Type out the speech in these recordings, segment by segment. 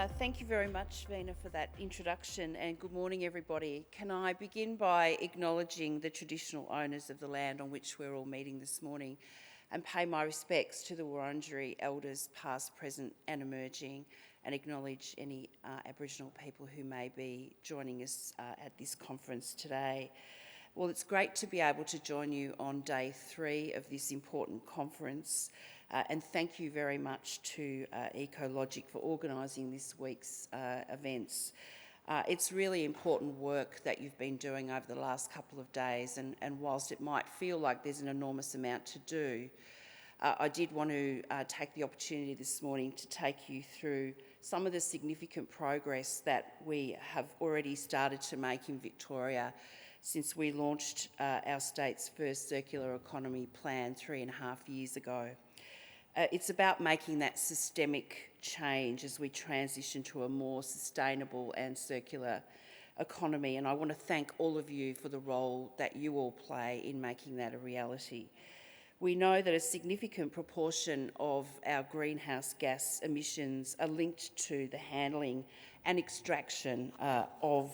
Thank you very much, Vina, for that introduction, and good morning, everybody. Can I begin by acknowledging the traditional owners of the land on which we're all meeting this morning and pay my respects to the Wurundjeri elders past, present and emerging, and acknowledge any Aboriginal people who may be joining us at this conference today. Well, it's great to be able to join you on day 3 of this important conference. And thank you very much to ecologiQ for organising this week's events. It's really important work that you've been doing over the last couple of days, and whilst it might feel like there's an enormous amount to do, I did want to take the opportunity this morning to take you through some of the significant progress that we have already started to make in Victoria since we launched our state's first circular economy plan 3.5 years ago. It's about making that systemic change as we transition to a more sustainable and circular economy, and I want to thank all of you for the role that you all play in making that a reality. We know that a significant proportion of our greenhouse gas emissions are linked to the handling and extraction of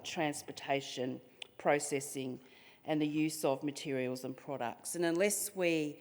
transportation, processing and the use of materials and products. And unless we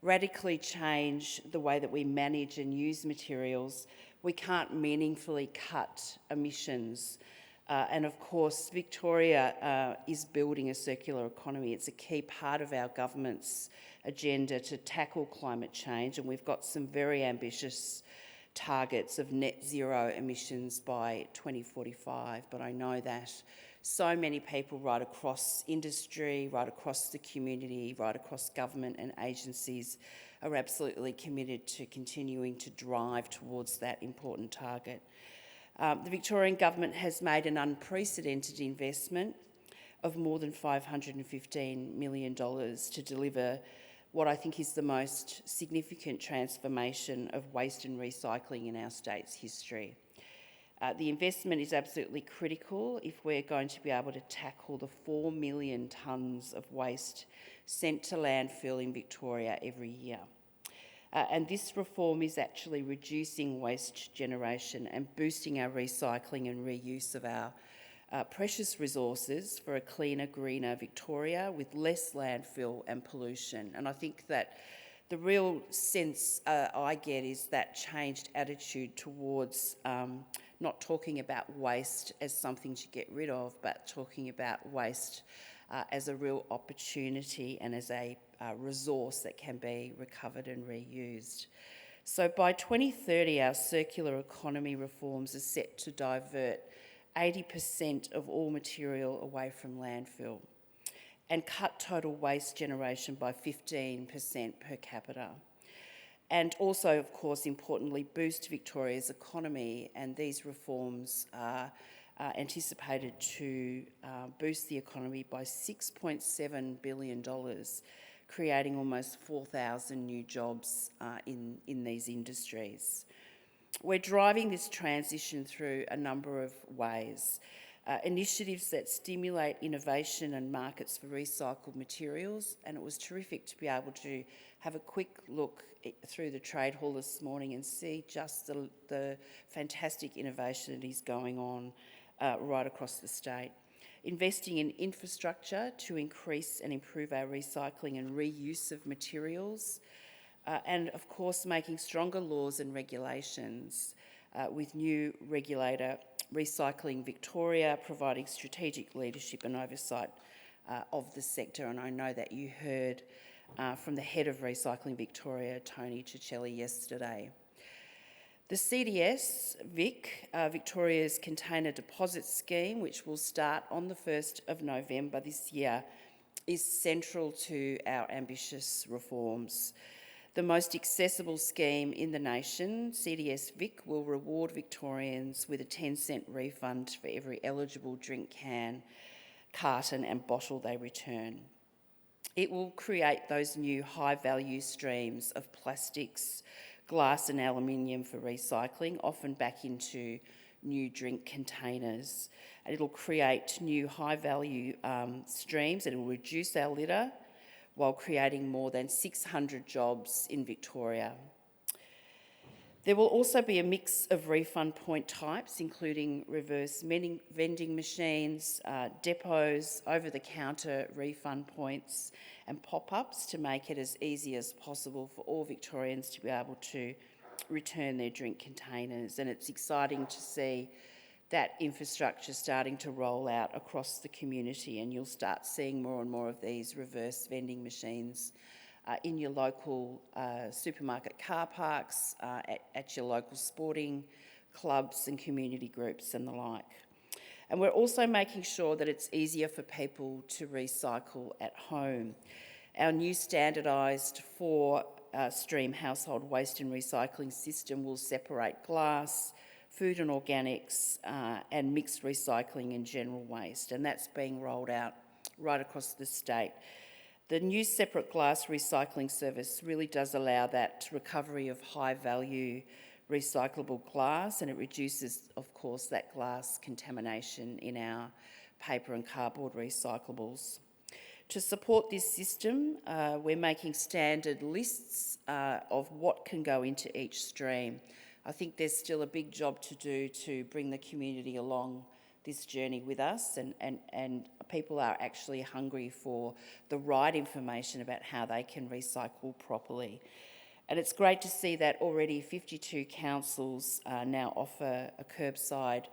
radically change the way that we manage and use materials, we can't meaningfully cut emissions. And of course, Victoria is building a circular economy. It's a key part of our government's agenda to tackle climate change, and we've got some very ambitious targets of net zero emissions by 2045. But I know that so many people right across industry, right across the community, right across government and agencies are absolutely committed to continuing to drive towards that important target. The Victorian Government has made an unprecedented investment of more than $515 million to deliver what I think is the most significant transformation of waste and recycling in our state's history. The investment is absolutely critical if we're going to be able to tackle the 4 million tonnes of waste sent to landfill in Victoria every year. And this reform is actually reducing waste generation and boosting our recycling and reuse of our precious resources for a cleaner, greener Victoria with less landfill and pollution. And I think that the real sense I get is that changed attitude towards not talking about waste as something to get rid of, but talking about waste as a real opportunity and as a resource that can be recovered and reused. So by 2030, our circular economy reforms are set to divert 80% of all material away from landfill and cut total waste generation by 15% per capita. And also, of course, importantly, boost Victoria's economy, and these reforms are anticipated to boost the economy by $6.7 billion, creating almost 4,000 new jobs in these industries. We're driving this transition through a number of ways. Initiatives that stimulate innovation and markets for recycled materials, and it was terrific to be able to have a quick look through the trade hall this morning and see just the fantastic innovation that is going on right across the state. Investing in infrastructure to increase and improve our recycling and reuse of materials, and of course making stronger laws and regulations with new regulator Recycling Victoria, providing strategic leadership and oversight of the sector. And I know that you heard from the head of Recycling Victoria, Tony Ciccelli, yesterday. The CDS, Victoria's Container Deposit Scheme, which will start on the 1st of November this year, is central to our ambitious reforms. The most accessible scheme in the nation, CDS Vic, will reward Victorians with a 10-cent refund for every eligible drink can, carton and bottle they return. It will create those new high-value streams of plastics, glass and aluminium for recycling, often back into new drink containers. And it'll create new high-value streams, and it will reduce our litter while creating more than 600 jobs in Victoria. There will also be a mix of refund point types, including reverse vending machines, depots, over-the-counter refund points and pop-ups to make it as easy as possible for all Victorians to be able to return their drink containers. And it's exciting to see that infrastructure starting to roll out across the community, and you'll start seeing more and more of these reverse vending machines in your local supermarket car parks, at your local sporting clubs and community groups and the like. And we're also making sure that it's easier for people to recycle at home. Our new standardised four-stream household waste and recycling system will separate glass, food and organics, and mixed recycling and general waste, and that's being rolled out right across the state. The new separate glass recycling service really does allow that recovery of high-value recyclable glass, and it reduces, of course, that glass contamination in our paper and cardboard recyclables. To support this system, we're making standard lists of what can go into each stream. I think there's still a big job to do to bring the community along this journey with us, and people are actually hungry for the right information about how they can recycle properly. And it's great to see that already 52 councils now offer a curbside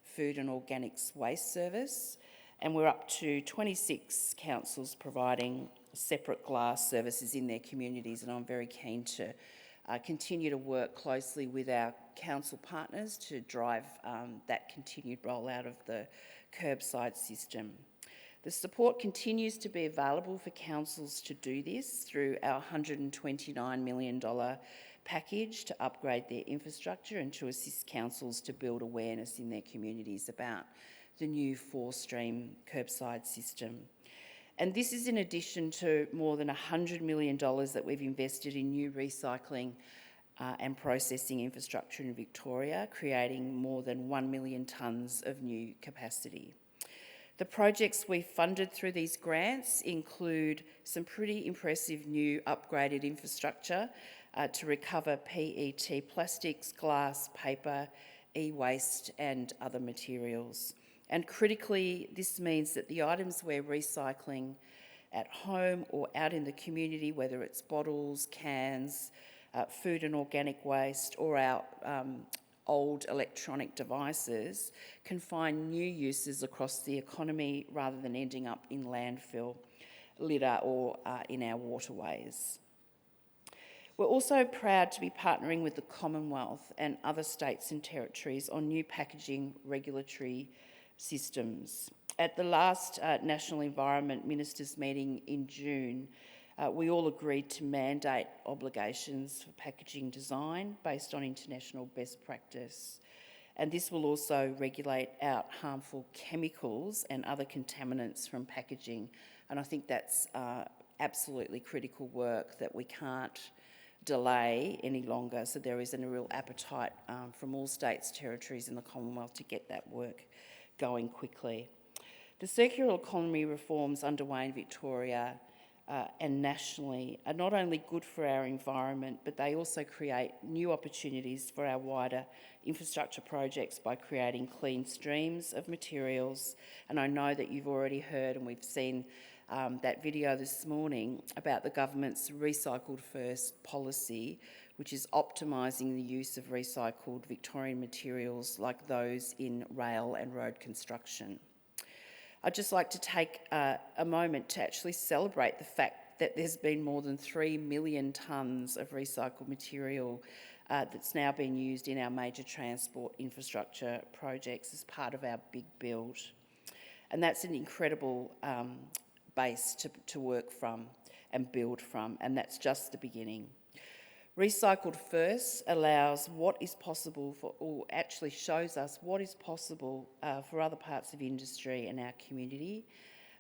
food and organics waste service, and we're up to 26 councils providing separate glass services in their communities, and I'm very keen to continue to work closely with our council partners to drive that continued rollout of the curbside system. The support continues to be available for councils to do this through our $129 million package to upgrade their infrastructure and to assist councils to build awareness in their communities about the new four-stream curbside system. And this is in addition to more than $100 million that we've invested in new recycling and processing infrastructure in Victoria, creating more than 1 million tonnes of new capacity. The projects we've funded through these grants include some pretty impressive new upgraded infrastructure to recover PET plastics, glass, paper, e-waste and other materials. And critically, this means that the items we're recycling at home or out in the community, whether it's bottles, cans, food and organic waste, or our old electronic devices, can find new uses across the economy rather than ending up in landfill, litter or in our waterways. We're also proud to be partnering with the Commonwealth and other states and territories on new packaging regulatory systems. At the last National Environment Ministers meeting in June, we all agreed to mandate obligations for packaging design based on international best practice. And this will also regulate out harmful chemicals and other contaminants from packaging. And I think that's absolutely critical work that we can't delay any longer. So there is a real appetite from all states, territories and the Commonwealth to get that work going quickly. The circular economy reforms underway in Victoria and nationally are not only good for our environment, but they also create new opportunities for our wider infrastructure projects by creating clean streams of materials. And I know that you've already heard, and we've seen that video this morning about the government's Recycled First policy, which is optimising the use of recycled Victorian materials like those in rail and road construction. I'd just like to take a moment to actually celebrate the fact that there's been more than 3 million tonnes of recycled material that's now been used in our major transport infrastructure projects as part of our big build. And that's an incredible base to work from and build from, and that's just the beginning. Recycled First allows what is possible for, or actually shows us what is possible for other parts of industry and our community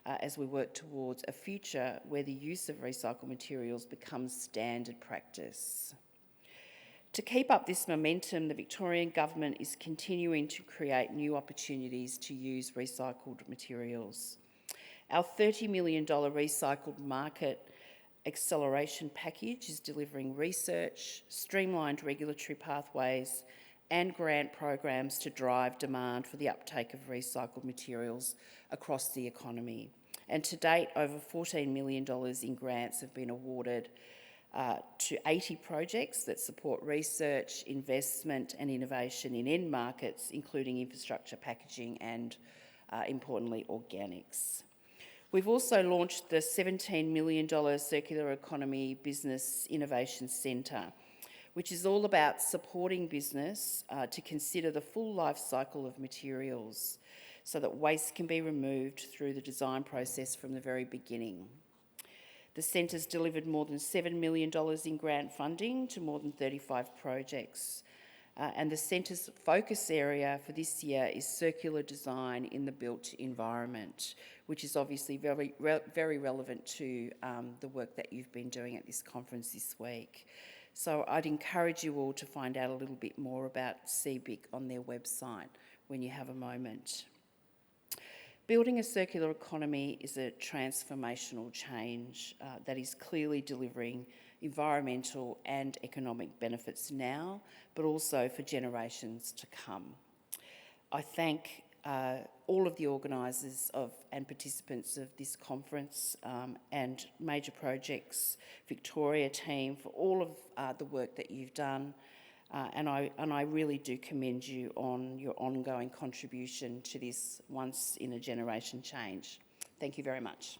as we work towards a future where the use of recycled materials becomes standard practice. To keep up this momentum, the Victorian Government is continuing to create new opportunities to use recycled materials. Our $30 million recycled market acceleration package is delivering research, streamlined regulatory pathways and grant programs to drive demand for the uptake of recycled materials across the economy. And to date, over $14 million in grants have been awarded to 80 projects that support research, investment and innovation in end markets, including infrastructure, packaging and, importantly, organics. We've also launched the $17 million Circular Economy Business Innovation Centre, which is all about supporting business to consider the full life cycle of materials so that waste can be removed through the design process from the very beginning. The centre's delivered more than $7 million in grant funding to more than 35 projects. And the centre's focus area for this year is circular design in the built environment, which is obviously very relevant to the work that you've been doing at this conference this week. So I'd encourage you all to find out a little bit more about CBIC on their website when you have a moment. Building a circular economy is a transformational change that is clearly delivering environmental and economic benefits now, but also for generations to come. I thank all of the organisers and participants of this conference and Major Projects Victoria team for all of the work that you've done. And I really do commend you on your ongoing contribution to this once-in-a-generation change. Thank you very much.